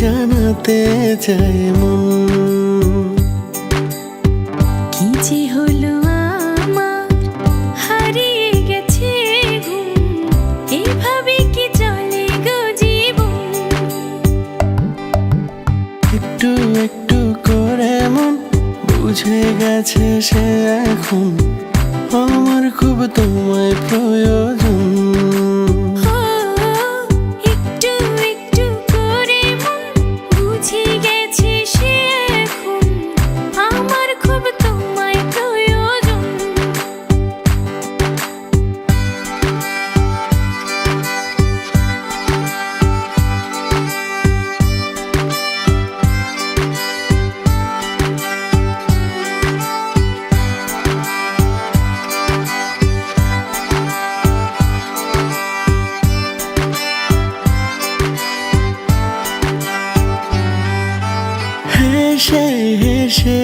জানাতে চাই মন। কি যে হলো আমার, হারিয়ে গেছে ঘুম, এভাবে কি চলে গো জীবন। একটু একটু করে মন বুঝে গেছে সে এখন আমার খুব তোমায় প্রয়োজন। একটু একটু করে মন বুঝে গেছে সে এখন আমার খুব তোমায় প্রয়োজন। হেসে হেসে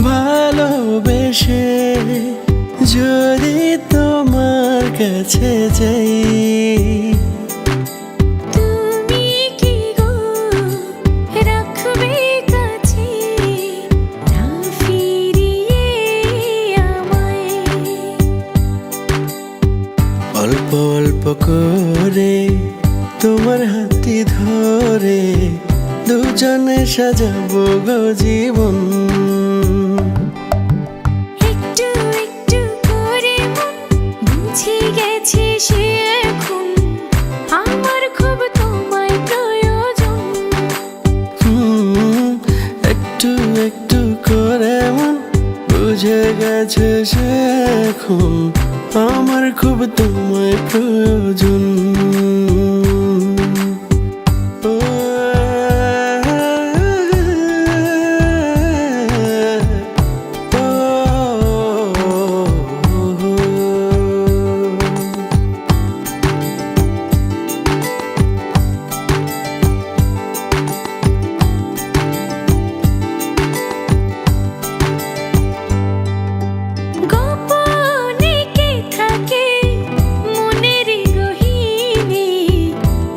ভালোবেসে যদি তোমার কাছে যাই, তুমি কি গো রাখবে কাছে, না ফিরিয়ে আমায়। অল্প অল্প করে তোমার হাতটি ধরে দুজনে সাজাবো গো জীবন। একটু একটু করে মন বুঝে গেছে সে এখন আমার খুব তোমায় প্রয়োজন। একটু একটু করে মন বুঝে গেছে সে এখন আমার খুব তোমায় প্রয়োজন। গোপনে কে থাকে মনের গহীনে,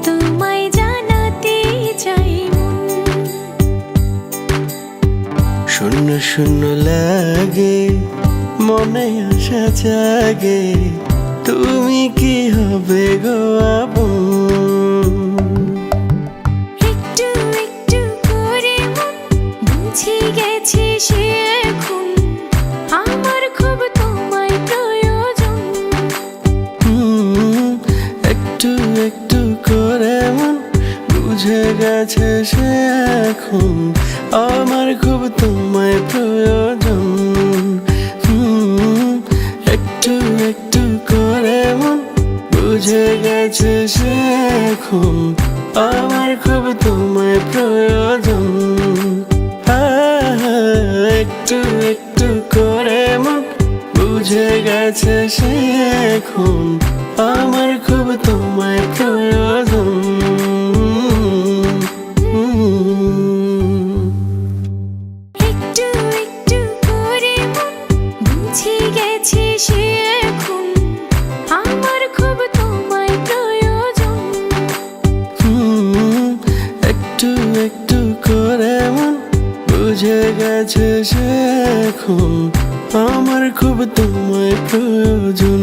তোমায় জানাতে চাই মন। শূন্য শূন্য লাগে মনে আশা জাগে, তুমি কি হবে গো আপন। একটু একটু করে মন বুঝে গেছে সে এখন আমার খুব তোমায় প্রয়োজন। একটু একটু করে মন বুঝে গেছে সে এখন আমার খুব তোমায় প্রয়োজন। একটু একটু করে মন বুঝে গেছে সে এখন আমার খুব তোমায় প্রয়োজন। একটু একটু করে মন বুঝে গেছে সে এখন আমার খুব তোমায় প্রয়োজন। একটু একটু করে মন বুঝে গেছে সে এখন আমার খুব তোমায় প্রয়োজন। একটু একটু করে মন বুঝে গেছে সে এখন আমার খুব তোমায় প্রয়োজন।